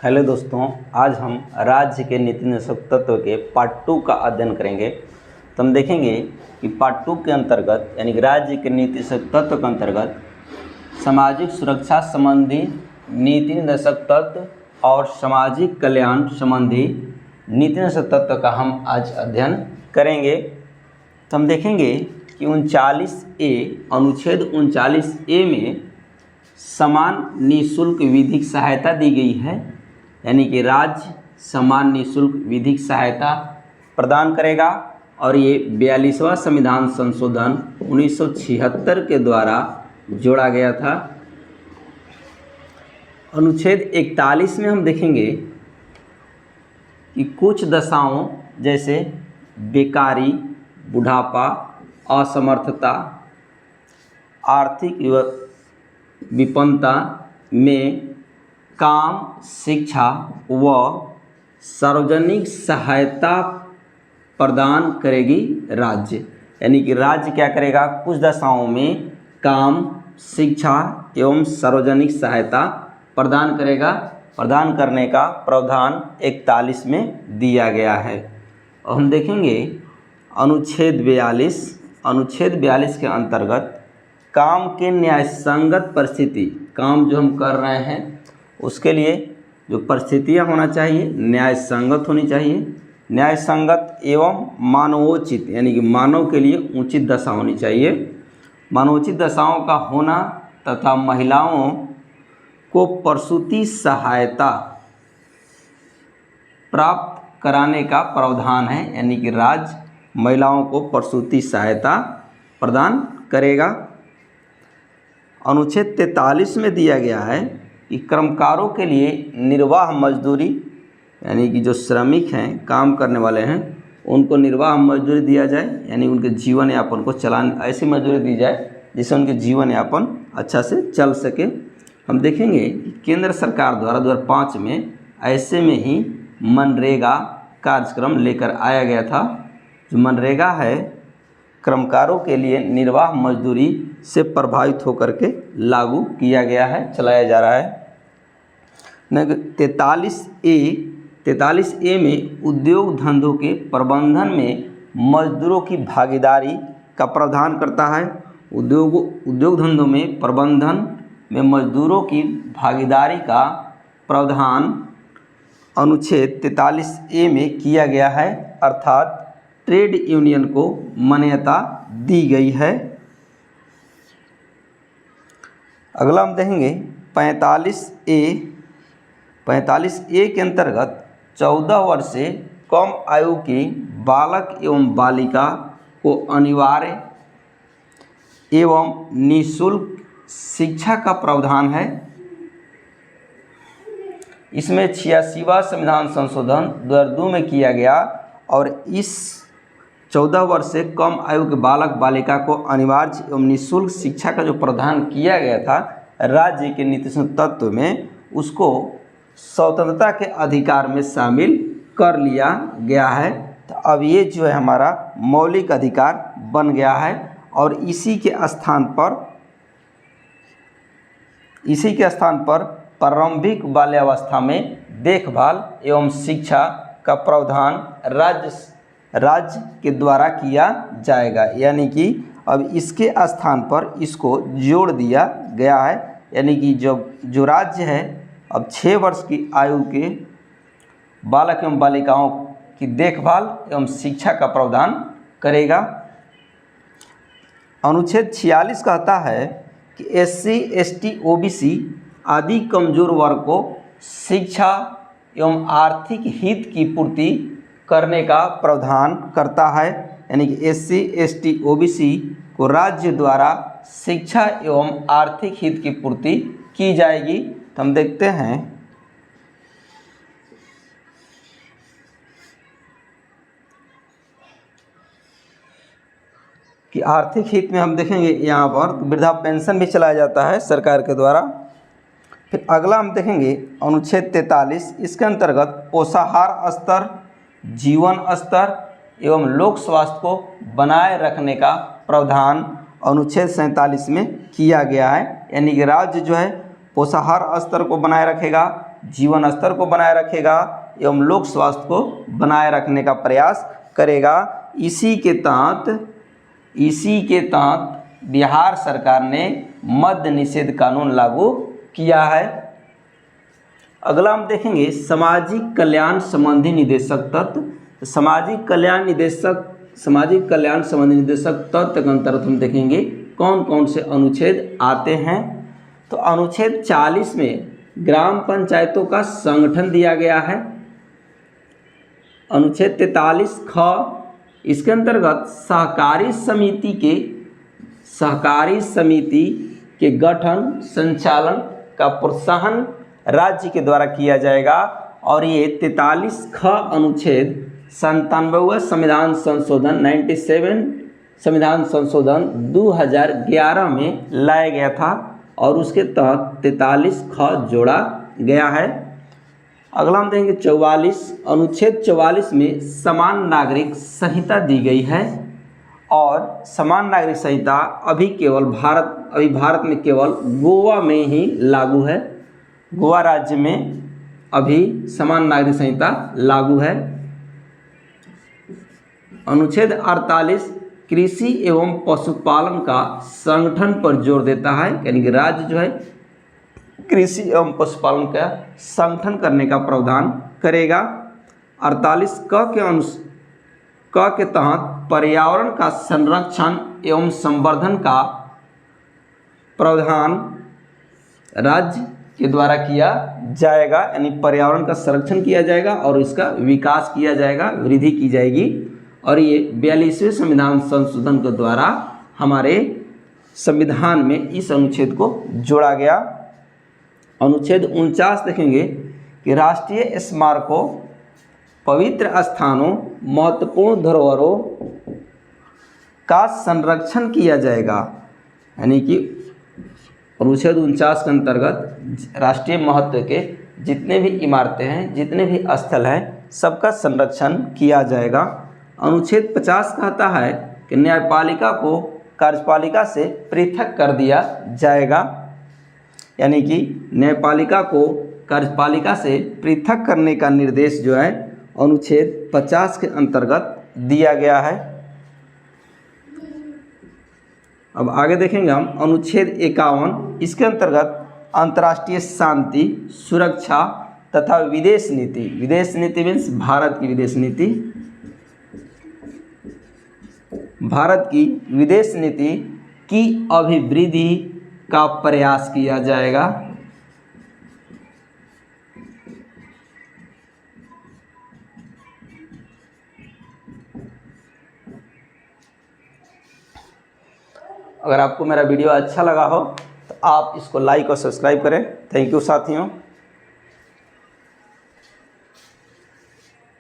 Hello दोस्तों, आज हम राज्य के नीति निषेध तत्व के पार्ट 2 का अध्ययन करेंगे। तो हम देखेंगे कि पार्ट 2 के अंतर्गत यानी कि राज्य के नीति निषेध तत्व के अंतर्गत सामाजिक सुरक्षा संबंधी नीति निषेध तत्व और सामाजिक कल्याण संबंधी नीति निषेध तत्व का हम आज अध्ययन करेंगे। तो हम देखेंगे कि 39A अनुच्छेद 39A में समान निःशुल्क विधिक सहायता दी गई है, यानी कि राज्य समान निःशुल्क विधिक सहायता प्रदान करेगा और ये 42वां संविधान संशोधन 1976 के द्वारा जोड़ा गया था। अनुच्छेद 41 में हम देखेंगे कि कुछ दशाओं जैसे बेकारी, बुढ़ापा, असमर्थता, आर्थिक विपन्नता में काम, शिक्षा व सार्वजनिक सहायता प्रदान करेगी राज्य। यानी कि राज्य क्या करेगा, कुछ दशाओं में काम, शिक्षा एवं सार्वजनिक सहायता प्रदान करेगा। प्रदान करने का प्रावधान 41 में दिया गया है। और हम देखेंगे अनुच्छेद 42 के अंतर्गत काम के न्यायसंगत परिस्थिति, काम जो हम कर रहे हैं उसके लिए जो परिस्थितियां होना चाहिए न्याय संगत होनी चाहिए। न्याय संगत एवं मानवोचित, यानी कि मानव के लिए उचित दशा होनी चाहिए। मानवोचित दशाओं का होना तथा महिलाओं को प्रसूति सहायता प्राप्त कराने का प्रावधान है, यानी कि राज्य महिलाओं को प्रसूति सहायता प्रदान करेगा। अनुच्छेद 43 में दिया गया है कि कर्मकारों के लिए निर्वाह मजदूरी, यानी कि जो श्रमिक हैं, काम करने वाले हैं, उनको निर्वाह मजदूरी दिया जाए, यानी उनके जीवन यापन को चलाने ऐसी मजदूरी दी जाए जिससे उनके जीवन यापन अच्छा से चल सके। हम देखेंगे कि केंद्र सरकार द्वारा 2005 में ऐसे में ही मनरेगा कार्यक्रम लेकर आया गया था। जो मनरेगा है कर्मकारों के लिए निर्वाह मजदूरी से प्रभावित होकर के लागू किया गया है, चलाया जा रहा है। 43A में उद्योग धंधों के प्रबंधन में मजदूरों की भागीदारी का प्रावधान करता है। उद्योग धंधों में प्रबंधन में मजदूरों की भागीदारी का प्रावधान अनुच्छेद 43A में किया गया है, अर्थात ट्रेड यूनियन को मान्यता दी गई है। अगला हम देखेंगे 45A के अंतर्गत 14 वर्ष से कम आयु के बालक एवं बालिका को अनिवार्य एवं निःशुल्क शिक्षा का प्रावधान है। इसमें 86वां संविधान संशोधन 2002 में किया गया और इस 14 वर्ष से कम आयु के बालक बालिका को अनिवार्य एवं निःशुल्क शिक्षा का जो प्रावधान किया गया था राज्य के नीति तत्व में, उसको स्वतंत्रता के अधिकार में शामिल कर लिया गया है। तो अब ये जो है हमारा मौलिक अधिकार बन गया है और इसी के स्थान पर प्रारंभिक बाल्यावस्था में देखभाल एवं शिक्षा का प्रावधान राज्य के द्वारा किया जाएगा। यानी कि अब इसके स्थान पर इसको जोड़ दिया गया है, यानी कि जो राज्य है अब 6 वर्ष की आयु के बालक एवं बालिकाओं की देखभाल एवं शिक्षा का प्रावधान करेगा। अनुच्छेद 46 कहता है कि SC, ST, OBC आदि कमजोर वर्ग को शिक्षा एवं आर्थिक हित की पूर्ति करने का प्रावधान करता है, यानी कि SC, ST, OBC को राज्य द्वारा शिक्षा एवं आर्थिक हित की पूर्ति की जाएगी। तो हम देखते हैं कि आर्थिक हित में हम देखेंगे यहाँ पर वृद्धा पेंशन भी चलाया जाता है सरकार के द्वारा। फिर अगला हम देखेंगे अनुच्छेद 43, इसके अंतर्गत पोषाहार स्तर, जीवन स्तर एवं लोक स्वास्थ्य को बनाए रखने का प्रावधान अनुच्छेद 47 में किया गया है। यानी कि राज्य जो है पोषाहार स्तर को बनाए रखेगा, जीवन स्तर को बनाए रखेगा एवं लोक स्वास्थ्य को बनाए रखने का प्रयास करेगा। इसी के तहत बिहार सरकार ने मद्य निषेध कानून लागू किया है। अगला हम देखेंगे सामाजिक कल्याण संबंधी निदेशक तत्व। सामाजिक कल्याण संबंधी निदेशक तत्व के अंतर्गत हम देखेंगे कौन कौन से अनुच्छेद आते हैं। तो अनुच्छेद 40 में ग्राम पंचायतों का संगठन दिया गया है। अनुच्छेद 43 ख, इसके अंतर्गत सहकारी समिति के गठन संचालन का प्रोत्साहन राज्य के द्वारा किया जाएगा। और ये 43 ख अनुच्छेद 97वां संविधान संशोधन 97 संविधान संशोधन 2011 में लाया गया था और उसके तहत 43 ख जोड़ा गया है। अगला हम देखेंगे 44, अनुच्छेद 44 में समान नागरिक संहिता दी गई है। और समान नागरिक संहिता अभी भारत में केवल गोवा में ही लागू है। गोवा राज्य में अभी समान नागरिक संहिता लागू है। अनुच्छेद 48 कृषि एवं पशुपालन का संगठन पर जोर देता है, यानी कि राज्य जो है कृषि एवं पशुपालन का संगठन करने का प्रावधान करेगा। 48 क के तहत पर्यावरण का संरक्षण एवं संवर्धन का प्रावधान राज्य के द्वारा किया जाएगा, यानी पर्यावरण का संरक्षण किया जाएगा और इसका विकास किया जाएगा, वृद्धि की जाएगी। और ये 42वें संविधान संशोधन के द्वारा हमारे संविधान में इस अनुच्छेद को जोड़ा गया। अनुच्छेद 49 देखेंगे कि राष्ट्रीय स्मारकों, पवित्र स्थानों, महत्वपूर्ण धरोहरों का संरक्षण किया जाएगा, यानी कि अनुच्छेद 49 के अंतर्गत राष्ट्रीय महत्व के जितने भी इमारतें हैं, जितने भी स्थल हैं, सबका संरक्षण किया जाएगा। अनुच्छेद 50 कहता है कि न्यायपालिका को कार्यपालिका से पृथक कर दिया जाएगा, यानी कि न्यायपालिका को कार्यपालिका से पृथक करने का निर्देश जो है अनुच्छेद 50 के अंतर्गत दिया गया है। अब आगे देखेंगे हम अनुच्छेद 51, इसके अंतर्गत अंतर्राष्ट्रीय शांति, सुरक्षा तथा विदेश नीति मीन्स भारत की विदेश नीति, भारत की विदेश नीति की अभिवृद्धि का प्रयास किया जाएगा। अगर आपको मेरा वीडियो अच्छा लगा हो तो आप इसको लाइक और सब्सक्राइब करें। थैंक यू साथियों।